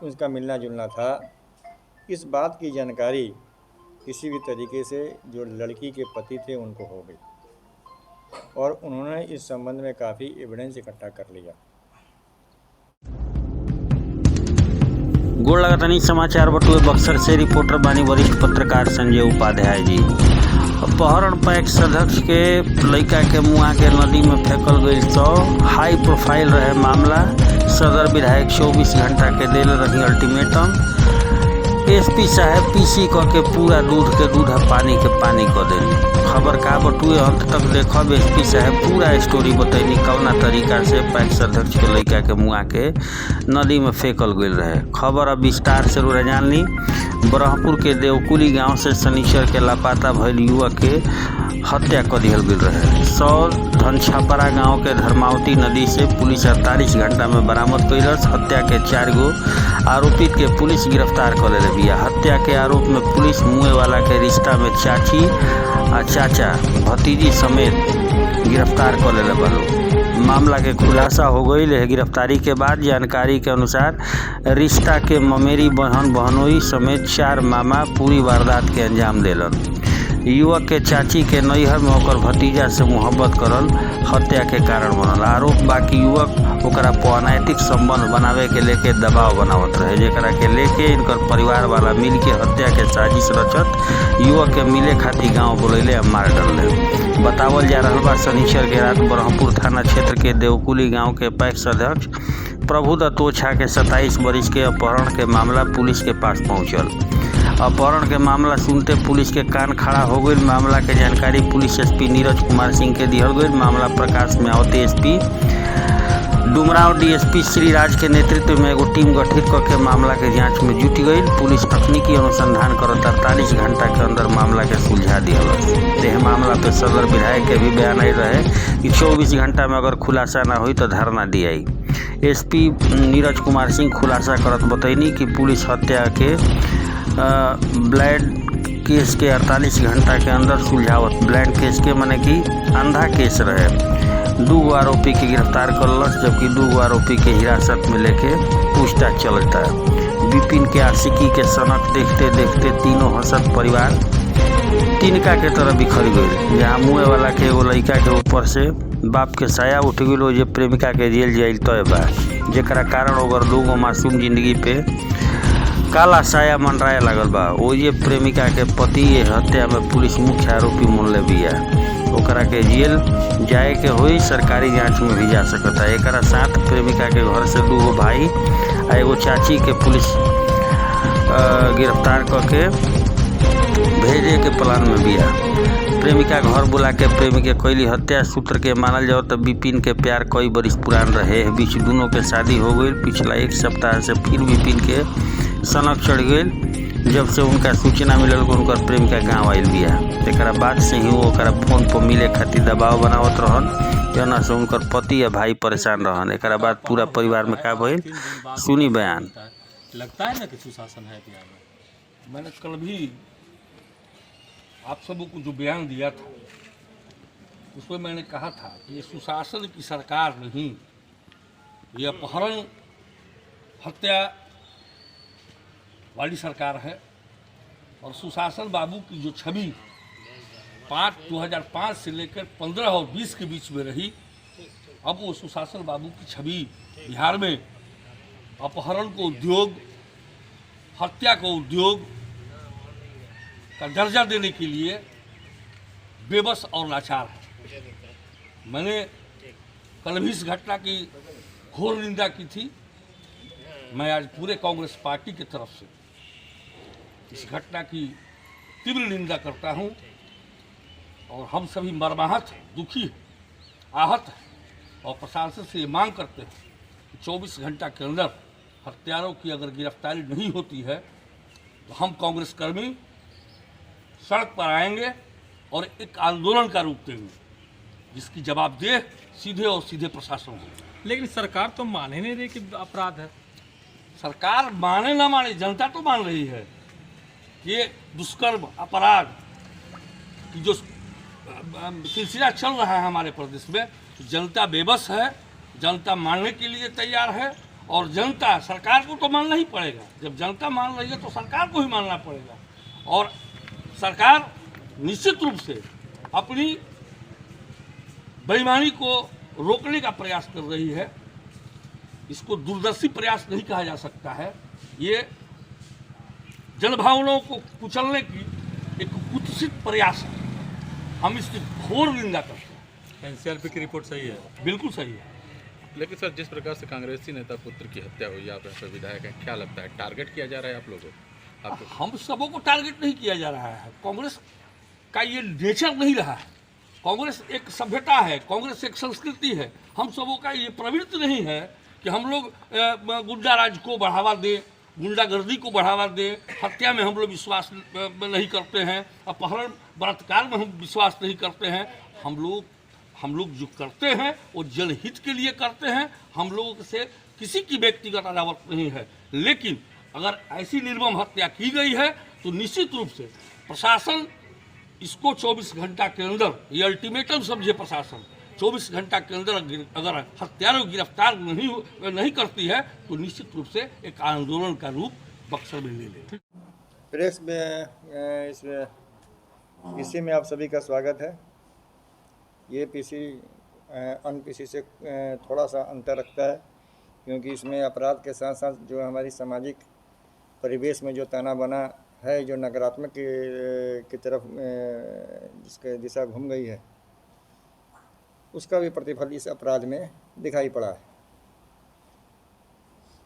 उसका मिलना जुलना था। इस बात की जानकारी किसी भी तरीके से जो लड़की के पति थे उनको हो गई और उन्होंने इस संबंध में काफ़ी एविडेंस इकट्ठा कर लिया। गोड़ लगातानी समाचार बटुए बक्सर से रिपोर्टर बानी वरिष्ठ पत्रकार संजय उपाध्याय जी। अपहरण पैक्स अध्यक्ष के लड़का के मुआ के नदी में फेंकल गई तो हाई प्रोफाइल रहे मामला। सदर विधायक 24 घंटा के दिल रही अल्टीमेटम। एसपी साहब पीसी क के पूरा दूध के दूध पानी के पानी क देनी। खबर का बटुए अंत तक देखब। एसपी साहब पूरा स्टोरी बतैनी कौना तरीका से पैक्स अध्यक्ष के लड़का के मुआ के नदी में फेंकल गई रहे। खबर अब विस्तार से जान ली। ब्रह्मपुर के देवकुली गांव से शनिचर के लापता भइल युवक के हत्या कर दिहल गई रहे। सौर धनछापरा गांव के धर्मावती नदी से पुलिस 48 घंटा में बरामद कैलस। हत्या के 4 गो आरोपित के पुलिस गिरफ्तार कर ले बिया। हत्या के आरोप में पुलिस मुए वाला के रिश्ता में चाची और चाचा भतीजी समेत गिरफ्तार कर ले बालो। मामला के खुलासा हो गई है। गिरफ्तारी के बाद जानकारी के अनुसार रिश्ता के ममेरी बहन बहनोई समेत 4 मामा पूरी वारदात के अंजाम दिलन। युवक के चाची के नैहर में होकर भतीजा से मोहब्बत करल हत्या के कारण बनल। आरोप बाकी युवक ओकरा अनैतिक संबंध बनावे के लेके दबाव बनावत रहे, जेकरा के लेके इनकर परिवार वाला मिल के हत्या के साजिश रचत युवक के मिले खातिर गांव बुलैले और मार डालले। बतावल जा रहा बा शनिचर के रात ब्रह्मपुर थाना क्षेत्र के देवकुली गांव के पैक्स अध्यक्ष प्रभुदत्त ओझा के 27 वर्ष के अपहरण के मामला पुलिस के पास पहुंचल। अपहरण के मामला सुनते पुलिस के कान खड़ा हो गई। मामला के जानकारी पुलिस एसपी नीरज कुमार सिंह के दिहल गई। मामला प्रकाश में आवते एसपी डुमराव डीएसपी श्रीराज के नेतृत्व में एगो टीम गठित करके मामला के जांच में जुट गई। पुलिस तकनीकी अनुसंधान कर 48 घंटा के अंदर मामला के सुलझा दिया। यह मामला पे सदर विधायक के भी बयान आई रहे कि 24 घंटा में अगर खुलासा ना हुई तो धरना दियाई। एसपी नीरज कुमार सिंह खुलासा करत बतैनी कि पुलिस हत्या के ब्लैड केस के 48 घंटा के अंदर सुलझावत। ब्लैड केस के माने कि अंधा केस रहे। 2 आरोपी के गिरफ्तार करलस, जबकि 2 आरोपी के हिरासत में लेके पूछताछ चलता है। विपिन के आशिकी के सनक देखते देखते तीनों हसत परिवार तिनका के तरह बिखर गई। जहाँ मुँह वाला के एगो लड़का के ऊपर से बाप के साया उठ गई, जे प्रेमिका के जेल जाइल तय बा, जेकरा कारण ओकर 2 मासूम जिंदगी पे काला साया मंडराए लागल बा। ओजे प्रेमिका के पति हत्या में पुलिस मुख्य आरोपी मनले बिया। ओकरा के जेल जाए के होई, सरकारी जांच में भी जा सकता। एकरा साथ प्रेमिका के घर से 2 भाई आ एगो चाची के पुलिस गिरफ्तार करके भेजे के प्लान में बिया। प्रेमिका घर बुला के प्रेमी के कैली हत्या। सूत्र के मानल जाओ तो विपिन के प्यार कई बरिस पुरान रहे। बीच दोनों के शादी हो गई। पिछला 1 सप्ताह से फिर विपिन के सनक चढ़ गई जब से उनका सूचना मिलल कि उनकर प्रेमिका गाँव आयल बिया। एक बाद से ही वो फोन पर मिले खातिर दबाव बनावत रहन, जना से उनकर पति या भाई परेशान रहन। एक बाद पूरा परिवार में का भइल सुनी बयान। लगता है ना कि सुशासन है बिहार में। मैंने कल भी आप सबको जो बयान दिया था उसमें मैंने कहा था कि ये सुशासन की सरकार नहीं, ये अपहरण हत्या वाली सरकार है। और सुशासन बाबू की जो छवि 2005 से लेकर 15 और 20 के बीच में रही, अब वो सुशासन बाबू की छवि बिहार में अपहरण को उद्योग, हत्या को उद्योग का दर्जा देने के लिए बेबस और लाचार है। मैंने कल भी इस घटना की घोर निंदा की थी। मैं आज पूरे कांग्रेस पार्टी की तरफ से इस घटना की तीव्र निंदा करता हूं और हम सभी मर्माहत हैं, दुखी हैं, आहत हैं और प्रशासन से ये मांग करते हैं कि 24 घंटा के अंदर हत्यारों की अगर गिरफ्तारी नहीं होती है तो हम कांग्रेस कर्मी सड़क पर आएंगे और एक आंदोलन का रूप देंगे, जिसकी जवाबदेह सीधे और सीधे प्रशासन होगा। लेकिन सरकार तो मान ही नहीं रही कि अपराध है। सरकार माने ना माने, जनता तो मान रही है। ये दुष्कर्म अपराध की जो सिलसिला चल रहा है हमारे प्रदेश में, तो जनता बेबस है, जनता मानने के लिए तैयार है और जनता, सरकार को तो मानना ही पड़ेगा। जब जनता मान रही है तो सरकार को ही मानना पड़ेगा। और सरकार निश्चित रूप से अपनी बेईमानी को रोकने का प्रयास कर रही है। इसको दूरदर्शी प्रयास नहीं कहा जा सकता है। ये जनभावनाओं को कुचलने की एक कुत्सित प्रयास है। हम इसकी घोर निंदा करते हैं। एनसीआरबी की रिपोर्ट सही है? बिल्कुल सही है। लेकिन सर, जिस प्रकार से कांग्रेसी नेता पुत्र की हत्या हुई, आप ऐसे विधायक हैं, क्या लगता है टारगेट किया जा रहा है आप लोगों को? हम सबों को टारगेट नहीं किया जा रहा है। कांग्रेस का ये नेचर नहीं रहा है। कांग्रेस एक सभ्यता है, कांग्रेस एक संस्कृति है। हम सबों का ये प्रवृत्ति नहीं है कि हम लोग गुंडा राज को बढ़ावा दें, गुंडागर्दी को बढ़ावा दें। हत्या में हम लोग विश्वास नहीं करते हैं, अपहरण बलात्कार में हम विश्वास नहीं करते हैं। हम लोग जो करते हैं वो जनहित के लिए करते हैं। हम लोगों से किसी की व्यक्तिगत अदावत नहीं है। लेकिन अगर ऐसी निर्मम हत्या की गई है तो निश्चित रूप से प्रशासन इसको 24 घंटा के अंदर, ये अल्टीमेटम समझे प्रशासन, 24 घंटा के अंदर अगर हत्यारों गिरफ्तार नहीं करती है तो निश्चित रूप से एक आंदोलन का रूप बक्सर में ले ले। प्रेस में इसी में आप सभी का स्वागत है। ये पीसी अन्य पीसी से थोड़ा सा अंतर रखता है, क्योंकि इसमें अपराध के साथ साथ जो हमारी सामाजिक परिवेश में जो ताना बना है, जो नकारात्मक की तरफ जिसके दिशा घूम गई है, उसका भी प्रतिफल इस अपराध में दिखाई पड़ा है।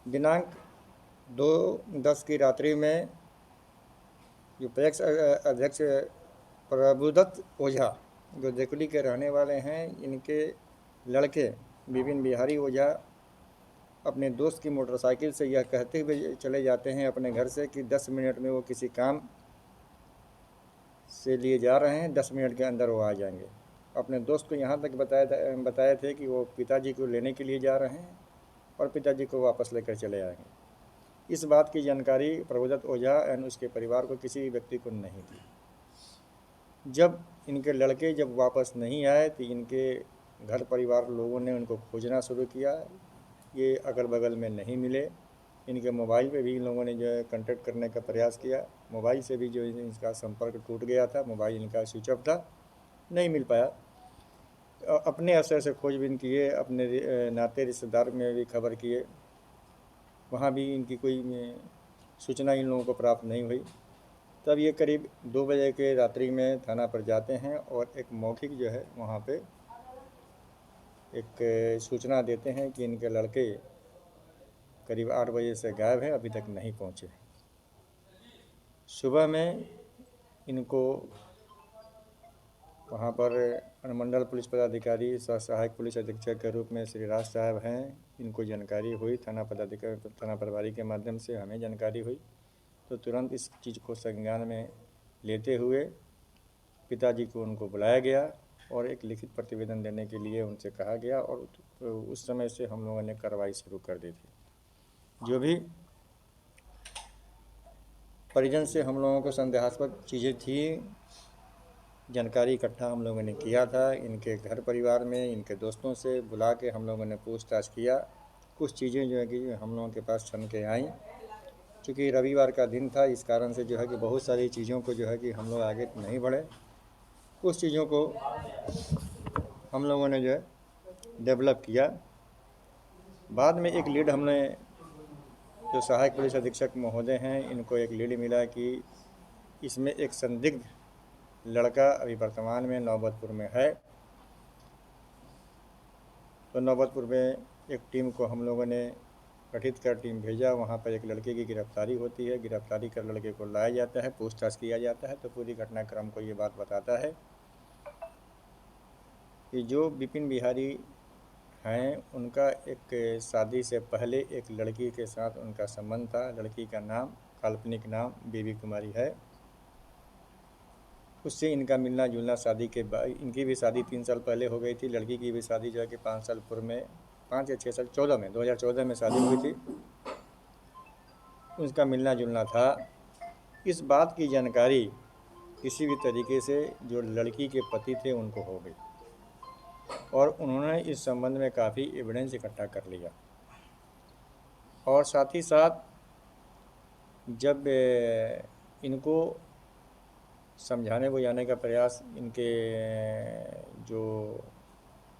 दिनांक 2/10 की रात्रि में जो पैक्स अध्यक्ष प्रभुदत्त ओझा, जो देकुली के रहने वाले हैं, इनके लड़के विपिन बिहारी ओझा अपने दोस्त की मोटरसाइकिल से यह कहते हुए चले जाते हैं अपने घर से कि 10 मिनट में वो किसी काम से लिए जा रहे हैं, 10 मिनट के अंदर वो आ जाएंगे। अपने दोस्त को यहाँ तक बताए थे कि वो पिताजी को लेने के लिए जा रहे हैं और पिताजी को वापस लेकर चले आएंगे। इस बात की जानकारी प्रभुदत्त ओझा एंड उसके परिवार को किसी व्यक्ति को नहीं थी। जब इनके लड़के वापस नहीं आए तो इनके घर परिवार लोगों ने उनको खोजना शुरू किया। ये अगल बगल में नहीं मिले। इनके मोबाइल पे भी इन लोगों ने जो है कांटेक्ट करने का प्रयास किया। मोबाइल से भी जो इनका संपर्क टूट गया था, मोबाइल इनका स्विच ऑफ था, नहीं मिल पाया। अपने असर से खोजबीन किए, अपने नाते रिश्तेदार में भी खबर किए, वहाँ भी इनकी कोई सूचना इन लोगों को प्राप्त नहीं हुई। तब ये करीब 2 बजे के रात्रि में थाना पर जाते हैं और एक मौखिक जो है वहाँ पे एक सूचना देते हैं कि इनके लड़के करीब 8 बजे से गायब हैं, अभी तक नहीं पहुँचे। सुबह में इनको वहाँ पर अनुमंडल पुलिस पदाधिकारी सहायक पुलिस अधीक्षक के रूप में श्री राज साहब हैं, इनको जानकारी हुई। थाना प्रभारी के माध्यम से हमें जानकारी हुई, तो तुरंत इस चीज़ को संज्ञान में लेते हुए पिताजी को उनको बुलाया गया और एक लिखित प्रतिवेदन देने के लिए उनसे कहा गया। और उस समय से हम लोगों ने कार्रवाई शुरू कर दी थी। जो भी परिजन से हम लोगों को संदेहास्पद चीज़ें थी, जानकारी इकट्ठा हम लोगों ने किया था। इनके घर परिवार में इनके दोस्तों से बुला के हम लोगों ने पूछताछ किया। कुछ चीज़ें जो है कि हम लोगों के पास छन के आईं। चूँकि रविवार का दिन था, इस कारण से जो है कि बहुत सारी चीज़ों को जो है कि हम लोग आगे नहीं बढ़े। कुछ चीज़ों को हम लोगों ने जो है डेवलप किया। बाद में एक लीड हमने, जो सहायक पुलिस अधीक्षक महोदय हैं, इनको एक लीड मिला कि इसमें एक संदिग्ध लड़का अभी वर्तमान में नौबतपुर में है। तो नौबतपुर में एक टीम को हम लोगों ने गठित कर टीम भेजा। वहाँ पर एक लड़के की गिरफ्तारी होती है। गिरफ्तारी कर लड़के को लाया जाता है, पूछताछ किया जाता है। तो पूरी घटनाक्रम को ये बात बताता है कि जो विपिन बिहारी हैं, उनका एक शादी से पहले एक लड़की के साथ उनका संबंध था। लड़की का नाम, काल्पनिक नाम बेबी कुमारी है। उससे इनका मिलना जुलना शादी के बाद, इनकी भी शादी 3 साल पहले हो गई थी। लड़की की भी शादी जो है कि 5 साल पूर्व में, 5 या 6 साल 2014 में शादी हुई थी। उसका मिलना जुलना था। इस बात की जानकारी किसी भी तरीके से जो लड़की के पति थे उनको हो गई और उन्होंने इस संबंध में काफ़ी एविडेंस इकट्ठा कर लिया। और साथ ही साथ जब इनको समझाने बुझाने का प्रयास इनके जो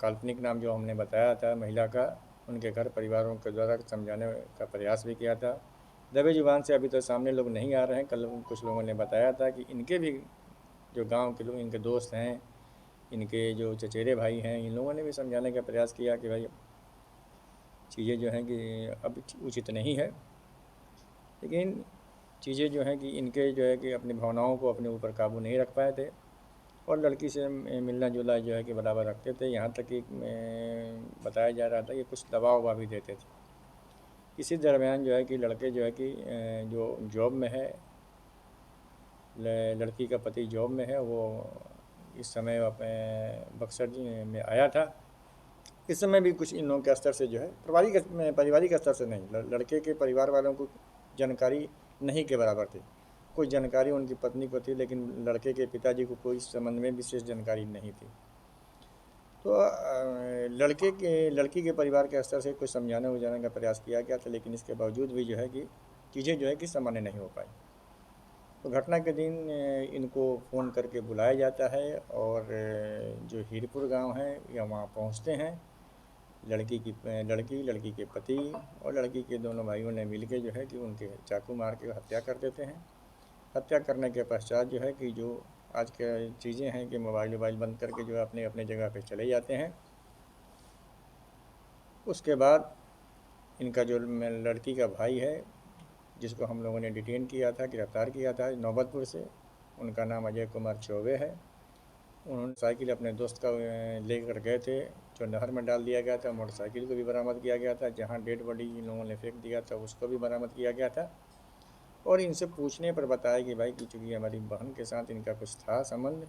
काल्पनिक नाम जो हमने बताया था महिला का, उनके घर परिवारों के द्वारा समझाने का प्रयास भी किया था। दबे जुबान से अभी तो सामने लोग नहीं आ रहे हैं। कल कुछ लोगों ने बताया था कि इनके भी जो गांव के लोग, इनके दोस्त हैं, इनके जो चचेरे भाई हैं, इन लोगों ने भी समझाने का प्रयास किया कि भाई चीज़ें जो हैं कि अब उचित नहीं है। लेकिन चीज़ें जो हैं कि इनके जो है कि अपनी भावनाओं को अपने ऊपर काबू नहीं रख पाए थे और लड़की से मिलना जुलना जो है कि बराबर रखते थे। यहाँ तक कि बताया जा रहा था कि कुछ दबाव वबाव भी देते थे। इसी दरमियान जो है कि लड़के जो है कि जो जॉब में है, लड़की का पति जॉब में है, वो इस समय अपने बक्सर में आया था। इस समय भी कुछ इन लोगों के स्तर से जो है पारिवारिक स्तर से नहीं, लड़के के परिवार वालों को जानकारी नहीं के बराबर थी। कुछ जानकारी उनकी पत्नी को थी, लेकिन लड़के के पिताजी को कोई इस संबंध में विशेष जानकारी नहीं थी। तो लड़की के परिवार के स्तर से कुछ समझाने बुझाने का प्रयास किया गया था, लेकिन इसके बावजूद भी जो है कि चीज़ें जो है कि सामान्य नहीं हो पाई। तो घटना के दिन इनको फ़ोन करके बुलाया जाता है और जो हीरपुर गांव है या वहाँ पहुँचते हैं। लड़की के पति और लड़की के दोनों भाइयों ने मिलके जो है कि उनके चाकू मार के हत्या कर देते हैं। हत्या करने के पश्चात जो है कि जो आज के चीज़ें हैं कि मोबाइल बंद करके जो अपने अपने जगह पे चले जाते हैं। उसके बाद इनका जो लड़की का भाई है, जिसको हम लोगों ने डिटेन किया था, गिरफ़्तार किया था नौबतपुर से, उनका नाम अजय कुमार चौबे है। उन्होंने साइकिल अपने दोस्त का लेकर गए थे, जो नहर में डाल दिया गया था। मोटरसाइकिल को भी बरामद किया गया था। जहां डेड बॉडी इन लोगों ने फेंक दिया था, उसको भी बरामद किया गया था। और इनसे पूछने पर बताया कि भाई कि चूँकि हमारी बहन के साथ इनका कुछ था संबंध,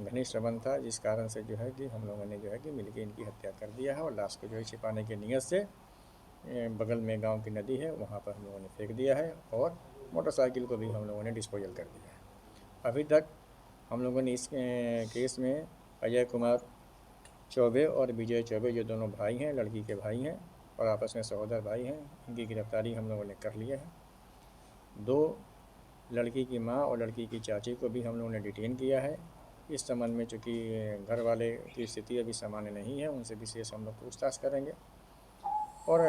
घनिष्ठ संबंध था, जिस कारण से जो है कि हम लोगों ने जो है कि मिलकर इनकी हत्या कर दिया है और लाश को जो है छिपाने की नीयत से बगल में गांव की नदी है, वहां पर हम लोगों ने फेंक दिया है और मोटरसाइकिल को भी हम लोगों ने डिस्पोजल कर दिया है। अभी तक हम लोगों ने इस केस में अजय कुमार चौबे और विजय चौबे, जो दोनों भाई हैं, लड़की के भाई हैं और आपस में सहोदर भाई हैं, इनकी गिरफ्तारी हम लोगों ने कर लिया है। 2 लड़की की माँ और लड़की की चाची को भी हम लोगों ने डिटेन किया है। इस संबंध में चूँकि घर वाले की स्थिति अभी सामान्य नहीं है, उनसे विशेष हम लोग पूछताछ करेंगे और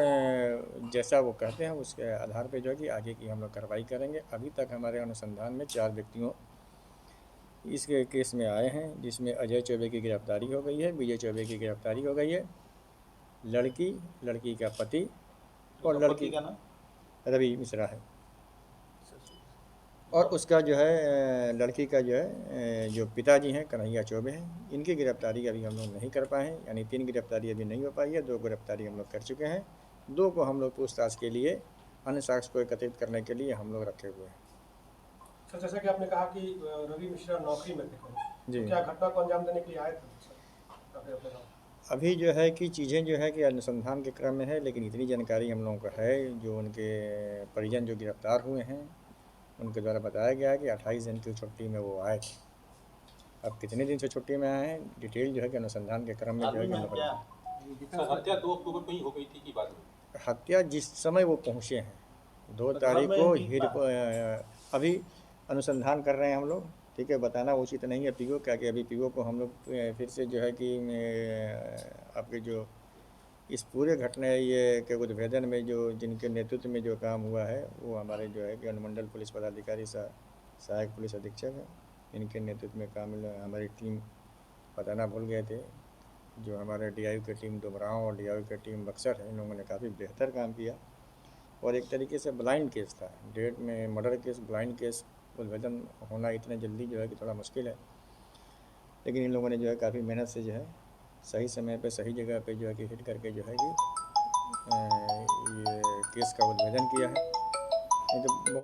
जैसा वो कहते हैं उसके आधार पे जो है कि आगे की हम लोग कार्रवाई करेंगे। अभी तक हमारे अनुसंधान में 4 व्यक्तियों इस केस में आए हैं, जिसमें अजय चौबे की गिरफ्तारी हो गई है, विजय चौबे की गिरफ्तारी हो गई है, लड़की का पति और लड़की का नाम रवि मिश्रा है। और उसका जो है लड़की का जो है जो पिताजी हैं कन्हैया चौबे हैं, इनकी गिरफ्तारी अभी हम लोग नहीं कर पाए हैं। यानी 3 गिरफ्तारी अभी नहीं हो पाई है, 2 गिरफ्तारी हम लोग कर चुके हैं। 2 को हम लोग पूछताछ के लिए, अन्य साक्ष्य को एकत्रित करने के लिए हम लोग रखे हुए हैं। सर, जैसा कि आपने कहा कि रवि मिश्रा नौकरी में थे, जी, तो क्या घटना को अंजाम देने के लिए आए थे? अभी जो है कि चीज़ें जो है कि अनुसंधान के क्रम में है, लेकिन इतनी जानकारी हम लोगों को है, जो उनके परिजन जो गिरफ्तार हुए हैं उनके द्वारा बताया गया है कि 28 दिन की छुट्टी में वो आए थे। अब कितने दिन से छुट्टी में आए हैं, डिटेल जो है कि अनुसंधान के क्रम में जो है कि हत्या 2 अक्टूबर को ही हो गई थी कि बाद में? हत्या जिस समय वो पहुँचे हैं 2 तारीख को अभी अनुसंधान कर रहे हैं हम लोग। ठीक है, बताना उचित नहीं है पीओ, क्या कि अभी पीओ को हम लोग फिर से जो है कि आपके जो इस पूरे घटना ये के उद्भेदन में जो जिनके नेतृत्व में जो काम हुआ है, वो हमारे जो है कि अनुमंडल पुलिस पदाधिकारी सहायक पुलिस अधीक्षक हैं, इनके नेतृत्व में काम हमारी टीम बताना भूल गए थे। जो हमारे डीआईयू की टीम डुमरांव और डीआईयू की टीम बक्सर है, इन लोगों ने काफ़ी बेहतर काम किया और एक तरीके से ब्लाइंड केस था। डेट में मर्डर केस, ब्लाइंड केस उद्भेदन होना इतने जल्दी जो है कि थोड़ा मुश्किल है, लेकिन इन लोगों ने जो है काफ़ी मेहनत से जो है सही समय पे सही जगह पे जो है कि हिट करके जो है कि ये केस का उद्भेदन किया है। नहीं तो